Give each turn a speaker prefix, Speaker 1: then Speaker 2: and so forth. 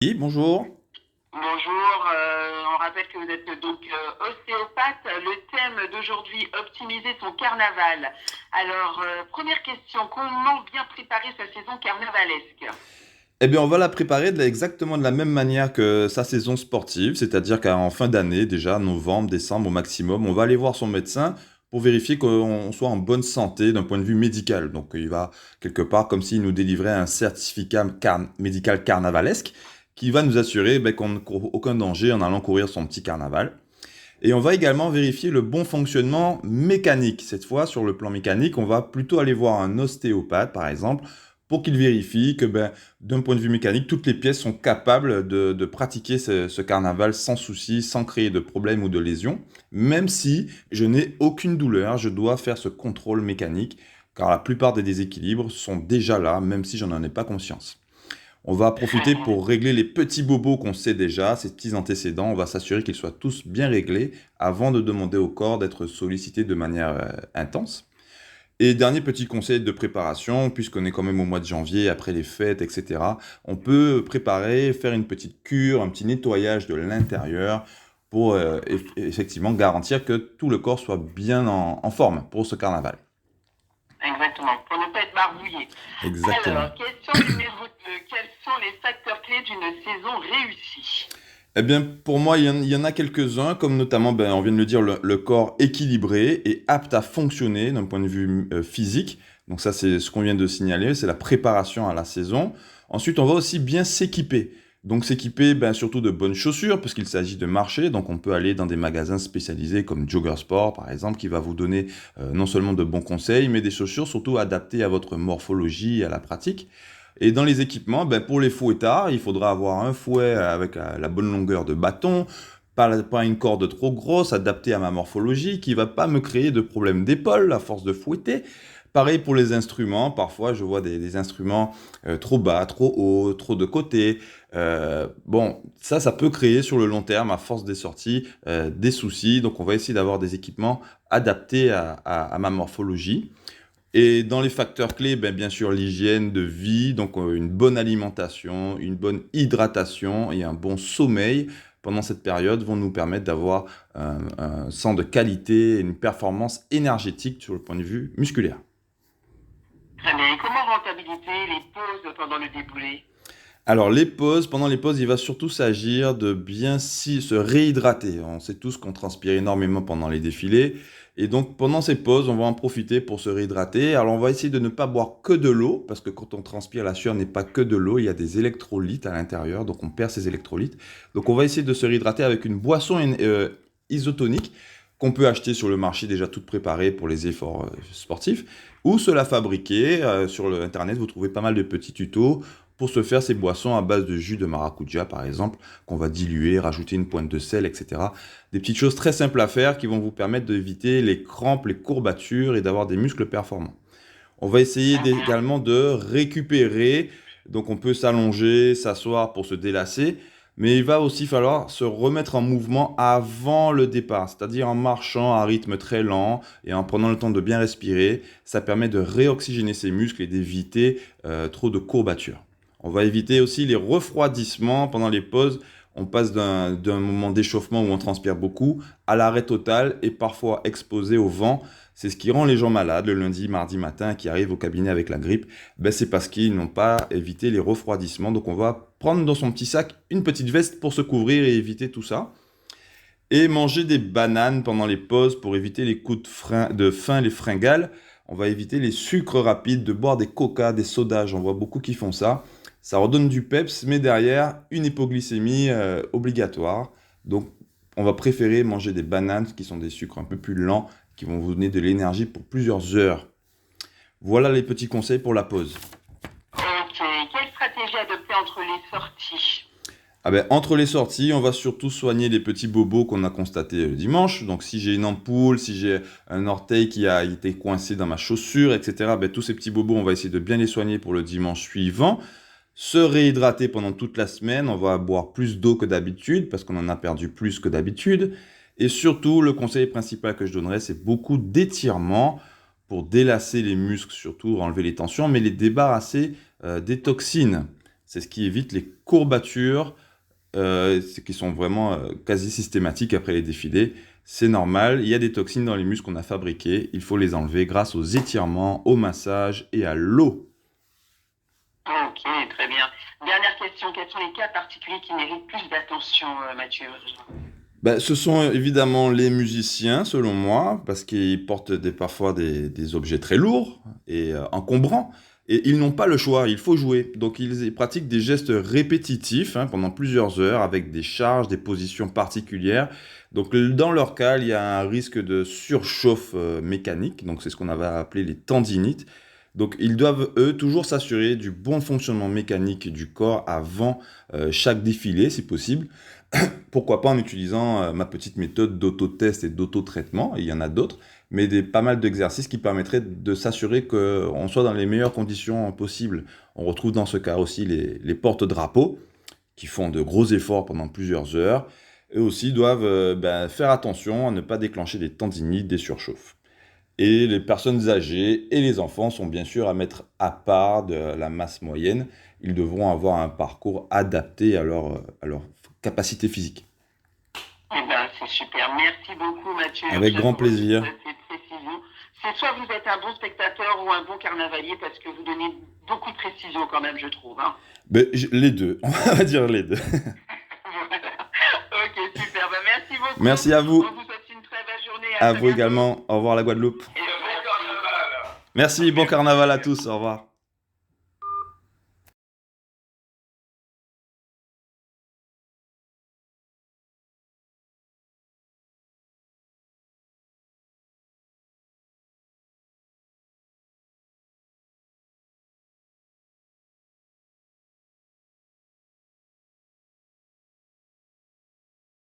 Speaker 1: Oui, bonjour.
Speaker 2: Bonjour, on rappelle que vous êtes donc ostéopathe. Le thème d'aujourd'hui, optimiser son carnaval. Alors, première question, comment bien préparer sa saison carnavalesque?
Speaker 1: Eh bien, on va la préparer exactement de la même manière que sa saison sportive, c'est-à-dire qu'en fin d'année, déjà, novembre, décembre au maximum, on va aller voir son médecin pour vérifier qu'on soit en bonne santé d'un point de vue médical. Donc, il va quelque part comme s'il nous délivrait un certificat médical carnavalesque qui va nous assurer qu'on ne court aucun danger en allant courir son petit carnaval. Et on va également vérifier le bon fonctionnement mécanique. Cette fois, sur le plan mécanique, on va plutôt aller voir un ostéopathe, par exemple, pour qu'il vérifie que, d'un point de vue mécanique, toutes les pièces sont capables de pratiquer ce carnaval sans souci, sans créer de problèmes ou de lésions. Même si je n'ai aucune douleur, je dois faire ce contrôle mécanique, car la plupart des déséquilibres sont déjà là, même si je n'en ai pas conscience. On va
Speaker 2: Très
Speaker 1: profiter
Speaker 2: bien.
Speaker 1: pour régler les petits bobos qu'on sait déjà, ces petits antécédents. On va s'assurer qu'ils soient tous bien réglés avant de demander au corps d'être sollicité de manière intense. Et dernier petit conseil de préparation, puisqu'on est quand même au mois de janvier, après les fêtes, etc., on peut préparer, faire une petite cure, un petit nettoyage de l'intérieur pour effectivement garantir que tout le corps soit bien en forme pour ce carnaval.
Speaker 2: Exactement, pour ne pas être barbouillé.
Speaker 1: Exactement.
Speaker 2: Alors, question numéro 2, quels sont les facteurs clés d'une saison réussie?
Speaker 1: Eh bien, pour moi, il y en a quelques-uns, comme notamment, on vient de le dire, le corps équilibré et apte à fonctionner d'un point de vue physique. Donc ça, c'est ce qu'on vient de signaler, c'est la préparation à la saison. Ensuite, on va aussi bien s'équiper. Donc s'équiper surtout de bonnes chaussures, parce qu'il s'agit de marcher. Donc on peut aller dans des magasins spécialisés comme Jogger Sport, par exemple, qui va vous donner non seulement de bons conseils, mais des chaussures surtout adaptées à votre morphologie et à la pratique. Et dans les équipements, pour les fouettards, il faudra avoir un fouet avec la bonne longueur de bâton, pas une corde trop grosse, adaptée à ma morphologie, qui va pas me créer de problèmes d'épaule à force de fouetter. Pareil pour les instruments, parfois je vois des instruments trop bas, trop haut, trop de côté. Bon, ça peut créer sur le long terme, à force des sorties, des soucis. Donc on va essayer d'avoir des équipements adaptés à ma morphologie. Et dans les facteurs clés, bien sûr, l'hygiène de vie, donc une bonne alimentation, une bonne hydratation et un bon sommeil pendant cette période vont nous permettre d'avoir un sang de qualité et une performance énergétique sur le point de vue musculaire.
Speaker 2: Très bien, et comment rentabiliser les pauses pendant le déboulé?
Speaker 1: Alors, pendant les pauses, il va surtout s'agir de bien se réhydrater. On sait tous qu'on transpire énormément pendant les défilés. Et donc, pendant ces pauses, on va en profiter pour se réhydrater. Alors, on va essayer de ne pas boire que de l'eau, parce que quand on transpire, la sueur n'est pas que de l'eau, il y a des électrolytes à l'intérieur, donc on perd ces électrolytes. Donc, on va essayer de se réhydrater avec une boisson isotonique qu'on peut acheter sur le marché déjà toute préparée pour les efforts sportifs, ou se la fabriquer. Sur Internet, vous trouvez pas mal de petits tutos pour se faire ces boissons à base de jus de maracuja, par exemple, qu'on va diluer, rajouter une pointe de sel, etc. Des petites choses très simples à faire qui vont vous permettre d'éviter les crampes, les courbatures et d'avoir des muscles performants. On va essayer
Speaker 2: Mhm.
Speaker 1: également de récupérer. Donc on peut s'allonger, s'asseoir pour se délasser, mais il va aussi falloir se remettre en mouvement avant le départ, c'est-à-dire en marchant à rythme très lent et en prenant le temps de bien respirer. Ça permet de réoxygéner ses muscles et d'éviter trop de courbatures. On va éviter aussi les refroidissements pendant les pauses. On passe d'un moment d'échauffement où on transpire beaucoup à l'arrêt total et parfois exposé au vent. C'est ce qui rend les gens malades le lundi, mardi matin, qui arrivent au cabinet avec la grippe. C'est parce qu'ils n'ont pas évité les refroidissements. Donc on va prendre dans son petit sac une petite veste pour se couvrir et éviter tout ça. Et manger des bananes pendant les pauses pour éviter les coups de faim, les fringales. On va éviter les sucres rapides, de boire des coca, des sodas. J'en vois beaucoup qui font ça. Ça redonne du peps, mais derrière, une hypoglycémie obligatoire. Donc, on va préférer manger des bananes qui sont des sucres un peu plus lents, qui vont vous donner de l'énergie pour plusieurs heures. Voilà les petits conseils pour la pause.
Speaker 2: Ok, quelle stratégie adopter entre les sorties?
Speaker 1: Entre les sorties, on va surtout soigner les petits bobos qu'on a constatés le dimanche. Donc, si j'ai une ampoule, si j'ai un orteil qui a été coincé dans ma chaussure, etc., tous ces petits bobos, on va essayer de bien les soigner pour le dimanche suivant. Se réhydrater pendant toute la semaine, on va boire plus d'eau que d'habitude parce qu'on en a perdu plus que d'habitude. Et surtout, le conseil principal que je donnerais, c'est beaucoup d'étirements pour délasser les muscles, surtout enlever les tensions, mais les débarrasser des toxines. C'est ce qui évite les courbatures qui sont vraiment quasi systématiques après les défilés. C'est normal, il y a des toxines dans les muscles qu'on a fabriqués, il faut les enlever grâce aux étirements, au massage et à l'eau.
Speaker 2: Ok, très bien. Dernière question, quels sont les cas particuliers qui méritent plus d'attention, Mathieu?
Speaker 1: Ben, ce sont évidemment les musiciens, selon moi, parce qu'ils portent parfois des objets très lourds et encombrants, et ils n'ont pas le choix, il faut jouer. Donc ils pratiquent des gestes répétitifs pendant plusieurs heures avec des charges, des positions particulières. Donc dans leur cas, il y a un risque de surchauffe mécanique, donc c'est ce qu'on avait appelé les tendinites. Donc ils doivent, eux, toujours s'assurer du bon fonctionnement mécanique du corps avant chaque défilé, si possible. Pourquoi pas en utilisant ma petite méthode d'autotest et d'autotraitement, il y en a d'autres, mais pas mal d'exercices qui permettraient de s'assurer qu'on soit dans les meilleures conditions possibles. On retrouve dans ce cas aussi les porte-drapeaux, qui font de gros efforts pendant plusieurs heures. Eux aussi doivent faire attention à ne pas déclencher des tendinites, des surchauffes. Et les personnes âgées et les enfants sont bien sûr à mettre à part de la masse moyenne. Ils devront avoir un parcours adapté à leur capacité physique.
Speaker 2: Eh ben, c'est super. Merci beaucoup, Mathieu.
Speaker 1: Avec grand
Speaker 2: J'apprécie
Speaker 1: plaisir.
Speaker 2: ces précisions. C'est soit vous êtes un bon spectateur ou un bon carnavalier parce que vous donnez beaucoup de précisions quand même, je trouve. Hein.
Speaker 1: Ben, les deux, on va dire les deux.
Speaker 2: Ok, super. Ben, merci beaucoup.
Speaker 1: Merci à vous.
Speaker 2: On vous souhaite une très belle journée.
Speaker 1: À
Speaker 2: très
Speaker 1: vous
Speaker 2: bientôt.
Speaker 1: également. Au revoir la Guadeloupe.
Speaker 2: Et bon carnaval.
Speaker 1: Merci, bon carnaval à tous. Au revoir.